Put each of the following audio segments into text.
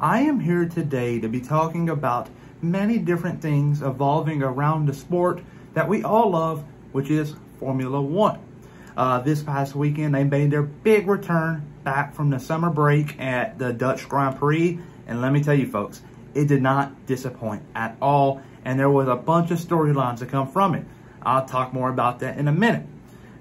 I am here today to be talking about many different things evolving around the sport that we all love, which is Formula One. This past weekend, they made their big return back from the summer break at the Dutch Grand Prix. And let me tell you folks, it did not disappoint at all. And there was a bunch of storylines that come from it. I'll talk more about that in a minute.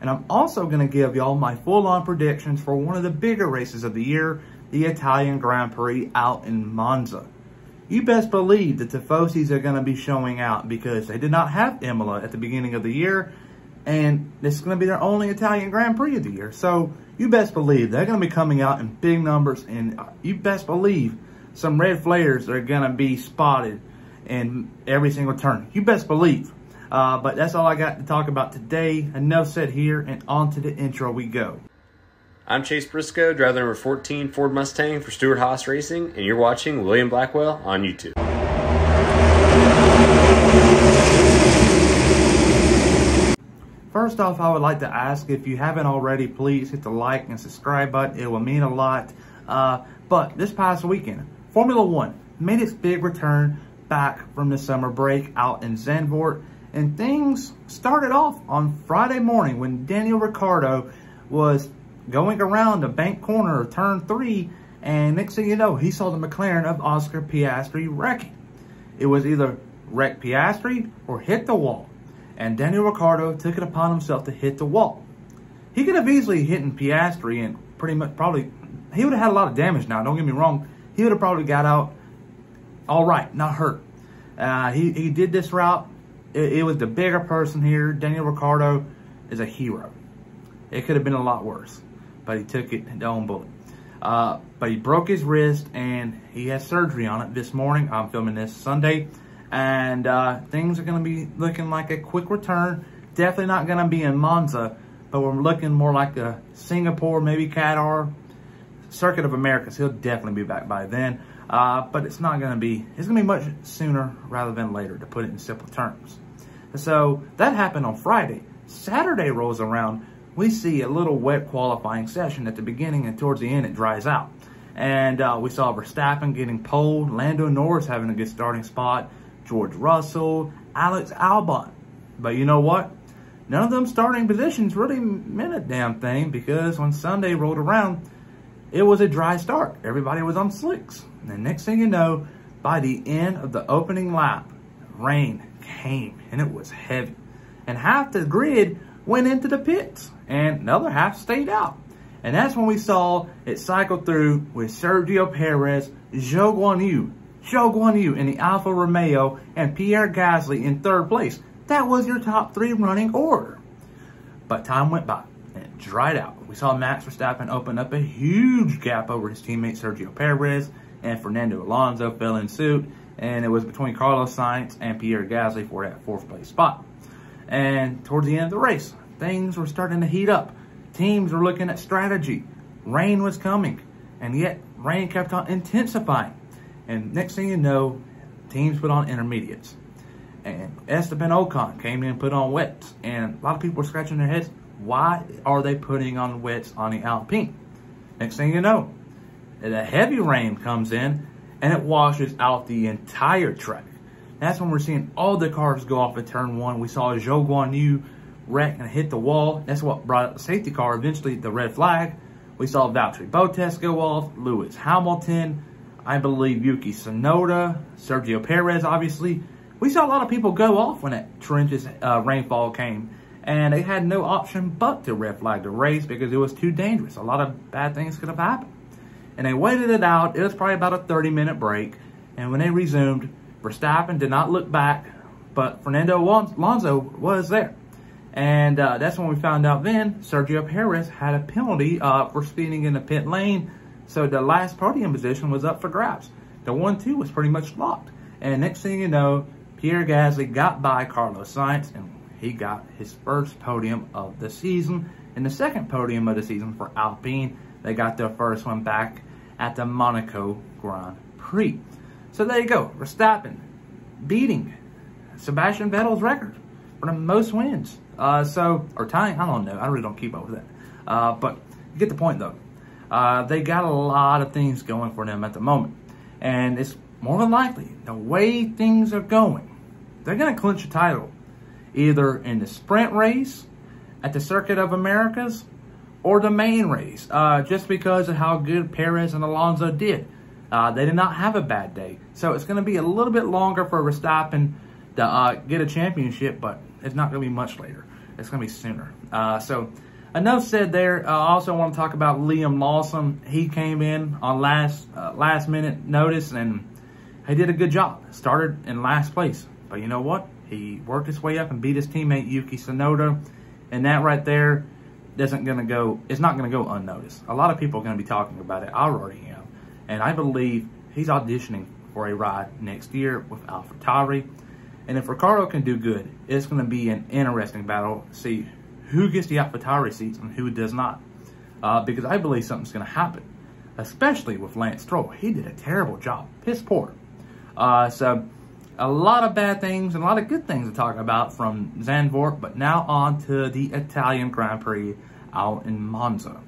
And I'm also going to give y'all my full-on predictions for one of the bigger races of the year, the Italian Grand Prix out in Monza. You best believe that the Tifosis are going to be showing out because they did not have Imola at the beginning of the year. And this is going to be their only Italian Grand Prix of the year. So you best believe they're going to be coming out in big numbers. And you best believe some red flares are going to be spotted in every single turn. You best believe. But that's all I got to talk about today. Enough said here, and on to the intro we go. I'm Chase Briscoe, driver number 14 Ford Mustang for Stewart Haas Racing, and you're watching William Blackwell on YouTube. First off, I would like to ask, if you haven't already, please hit the like and subscribe button. It will mean a lot. But this past weekend, Formula One made its big return back from the summer break out in Zandvoort. And things started off on Friday morning when Daniel Ricciardo was going around the bank corner of turn 3. And next thing you know, he saw the McLaren of Oscar Piastri wrecking. It was either wreck Piastri or hit the wall. And Daniel Ricciardo took it upon himself to hit the wall. He could have easily hit Piastri and pretty much probably, he would have had a lot of damage now, don't get me wrong. He would have probably got out all right, not hurt. He did this route. It was the bigger person here. Daniel Ricciardo is a hero. It could have been a lot worse, but he took it in his own bullet. But he broke his wrist, and he has surgery on it this morning. I'm filming this Sunday. And things are going to be looking like a quick return. Definitely not going to be in Monza, but we're looking more like a Singapore, maybe Qatar, Circuit of Americas. He'll definitely be back by then. But it's not going to be, it's going to be much sooner rather than later, to put it in simple terms. So that happened on Friday. Saturday rolls around. We see a little wet qualifying session at the beginning, and towards the end it dries out. And we saw Verstappen getting poled, Lando Norris having a good starting spot, George Russell, Alex Albon. But you know what? None of them starting positions really meant a damn thing, because when Sunday rolled around, it was a dry start. Everybody was on slicks. And the next thing you know, by the end of the opening lap, rain came, and it was heavy. And half the grid went into the pits, and the other half stayed out. And that's when we saw it cycle through with Sergio Perez, Zhou Guanyu in the Alfa Romeo, and Pierre Gasly in third place. That was your top 3 running order. But time went by, and it dried out. We saw Max Verstappen open up a huge gap over his teammate Sergio Perez, and Fernando Alonso fell in suit, and it was between Carlos Sainz and Pierre Gasly for that 4th place spot. And towards the end of the race, things were starting to heat up. Teams were looking at strategy. Rain was coming, and yet rain kept on intensifying. And next thing you know, teams put on intermediates. And Esteban Ocon came in and put on wets. And a lot of people were scratching their heads. Why are they putting on wets on the Alpine? Next thing you know, the heavy rain comes in, and it washes out the entire track. That's when we're seeing all the cars go off at turn 1. We saw Zhou Guanyu wreck and hit the wall. That's what brought up the safety car, eventually the red flag. We saw Valtteri Bottas go off, Lewis Hamilton, I believe Yuki Tsunoda, Sergio Perez, obviously. We saw a lot of people go off when that torrentious rainfall came. And they had no option but to red flag the race because it was too dangerous. A lot of bad things could have happened. And they waited it out. It was probably about a 30-minute break. And when they resumed, Verstappen did not look back, but Fernando Alonso was there. And that's when we found out then Sergio Perez had a penalty for speeding in the pit lane. So the last podium position was up for grabs. The 1-2 was pretty much locked. And next thing you know, Pierre Gasly got by Carlos Sainz, and he got his first podium of the season and the second podium of the season for Alpine. They got their first one back at the Monaco Grand Prix. So there you go. Verstappen beating Sebastian Vettel's record for the most wins. Or tying, I don't know. I really don't keep up with that. But you get the point, though. They got a lot of things going for them at the moment. And it's more than likely, the way things are going, they're going to clinch a title. Either in the sprint race, at the Circuit of Americas, or the main race. Just because of how good Perez and Alonso did. They did not have a bad day. So it's going to be a little bit longer for Verstappen to get a championship, but it's not going to be much later. It's going to be sooner. So enough said there. I also want to talk about Liam Lawson. He came in on last minute notice, and he did a good job. Started in last place. But you know what? He worked his way up and beat his teammate Yuki Tsunoda. And that right there it's not going to go unnoticed. A lot of people are going to be talking about it. I already am. And I believe he's auditioning for a ride next year with AlphaTauri. And if Ricciardo can do good, it's going to be an interesting battle to see who gets the AlphaTauri seats and who does not. Because I believe something's going to happen, especially with Lance Stroll. He did a terrible job. Piss poor. So a lot of bad things and a lot of good things to talk about from Zandvoort. But now on to the Italian Grand Prix out in Monza.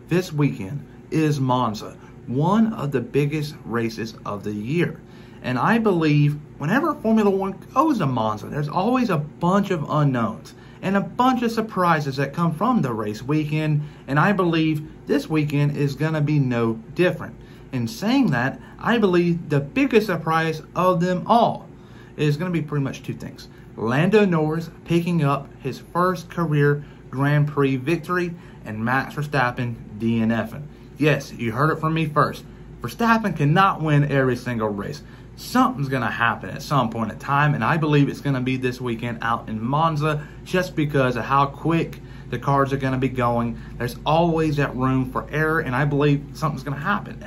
This weekend is Monza, one of the biggest races of the year. And I believe whenever Formula One goes to Monza, there's always a bunch of unknowns and a bunch of surprises that come from the race weekend. And I believe this weekend is going to be no different. In saying that, I believe the biggest surprise of them all is going to be pretty much two things. Lando Norris picking up his first career Grand Prix victory, and Max Verstappen DNFing. Yes, you heard it from me first. Verstappen cannot win every single race. Something's going to happen at some point in time, and I believe it's going to be this weekend out in Monza just because of how quick the cars are going to be going. There's always that room for error, and I believe something's going to happen.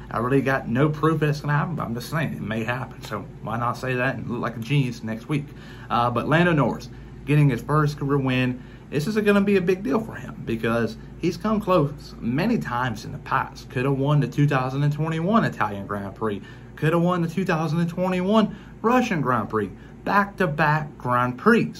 I really got no proof that it's going to happen, but I'm just saying it may happen. So why not say that and look like a genius next week? But Lando Norris getting his first career win, this is going to be a big deal for him because he's come close many times in the past. Could have won the 2021 Italian Grand Prix. Could have won the 2021 Russian Grand Prix. Back-to-back Grand Prix.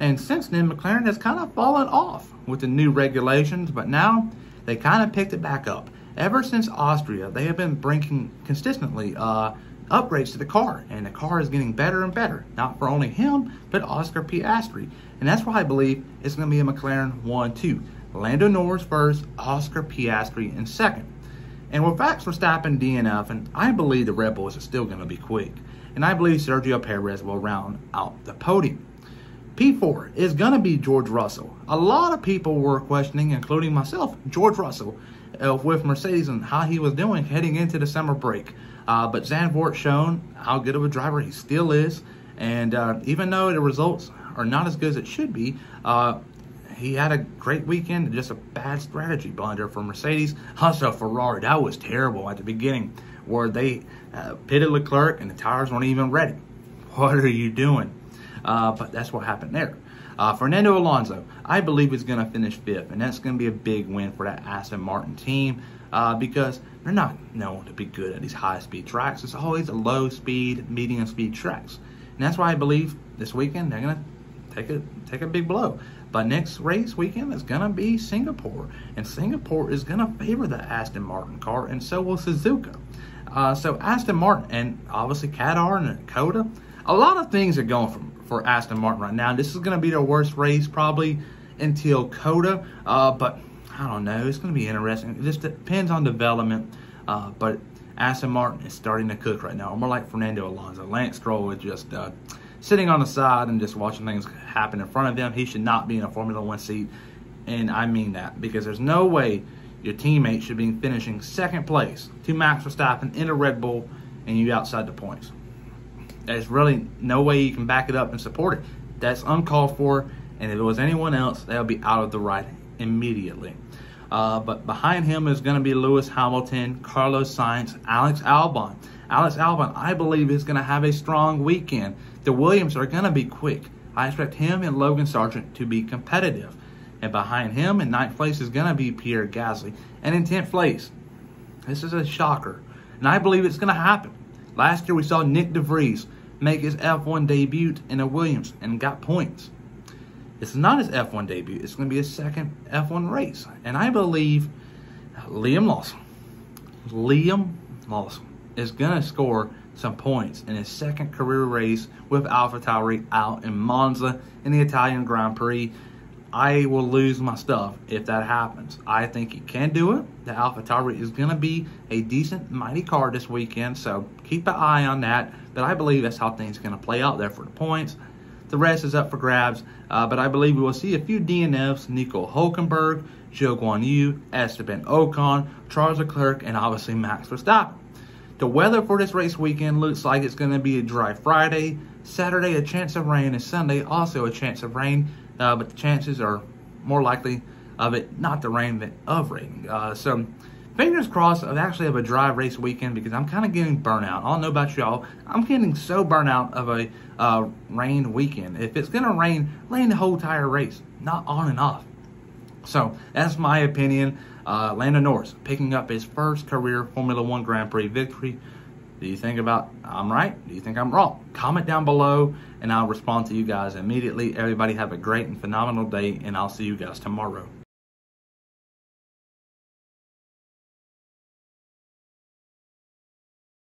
And since then, McLaren has kind of fallen off with the new regulations, but now they kind of picked it back up. Ever since Austria, they have been bringing consistently upgrades to the car, and the car is getting better and better. Not for only him, but Oscar Piastri. And that's why I believe it's going to be a McLaren 1-2. Lando Norris first, Oscar Piastri in second. And with Max Verstappen DNF, and I believe the Red Bulls are still going to be quick. And I believe Sergio Perez will round out the podium. P4 is going to be George Russell. A lot of people were questioning, including myself, George Russell, with Mercedes and how he was doing heading into the summer break. But Zandvoort shown how good of a driver he still is. And even though the results are not as good as it should be, he had a great weekend and just a bad strategy blunder for Mercedes. Also, Ferrari, that was terrible at the beginning where they pitted Leclerc and the tires weren't even ready. What are you doing? But that's what happened there. Fernando Alonso, I believe, is going to finish 5th, and that's going to be a big win for that Aston Martin team because they're not known to be good at these high-speed tracks. It's always a low-speed, medium-speed tracks. And that's why I believe this weekend they're going to take a big blow. But next race weekend is going to be Singapore, and Singapore is going to favor the Aston Martin car, and so will Suzuka. So Aston Martin, and obviously Qatar and Dakota, a lot of things are going for Aston Martin right now. This is going to be their worst race probably until Coda, but I don't know. It's going to be interesting. It just depends on development, but Aston Martin is starting to cook right now. More like Fernando Alonso. Lance Stroll is just sitting on the side and just watching things happen in front of him. He should not be in a Formula One seat, and I mean that because there's no way your teammate should be finishing second place to Max Verstappen in a Red Bull and you outside the points. There's really no way you can back it up and support it. That's uncalled for, and if it was anyone else, they'll be out of the ride immediately. But behind him is going to be Lewis Hamilton, Carlos Sainz, Alex Albon. Alex Albon, I believe, is going to have a strong weekend. The Williams are going to be quick. I expect him and Logan Sargent to be competitive. And behind him in 9th place is going to be Pierre Gasly. And in 10th place, this is a shocker, and I believe it's going to happen. Last year we saw Nick DeVries make his F1 debut in a Williams and got points. It's not his F1 debut. It's going to be his second F1 race. And I believe Liam Lawson is going to score some points in his second career race with AlphaTauri out in Monza in the Italian Grand Prix. I will lose my stuff if that happens. I think he can do it. The AlphaTauri is going to be a decent, mighty car this weekend, so keep an eye on that. But I believe that's how things are going to play out there for the points. The rest is up for grabs, but I believe we will see a few DNFs, Nico Hülkenberg, Zhou Guanyu, Esteban Ocon, Charles Leclerc, and obviously Max Verstappen. The weather for this race weekend looks like it's going to be a dry Friday, Saturday a chance of rain, and Sunday also a chance of rain, but the chances are more likely of it not to rain than of rain. So fingers crossed of a dry race weekend, because I'm kind of getting burnout. I don't know about y'all. I'm getting so burnt out of a rain weekend. If it's going to rain the whole entire race, not on and off. So that's my opinion. Lando Norris picking up his first career Formula One Grand Prix victory. Do you think I'm right? Do you think I'm wrong? Comment down below and I'll respond to you guys immediately. Everybody have a great and phenomenal day, and I'll see you guys tomorrow.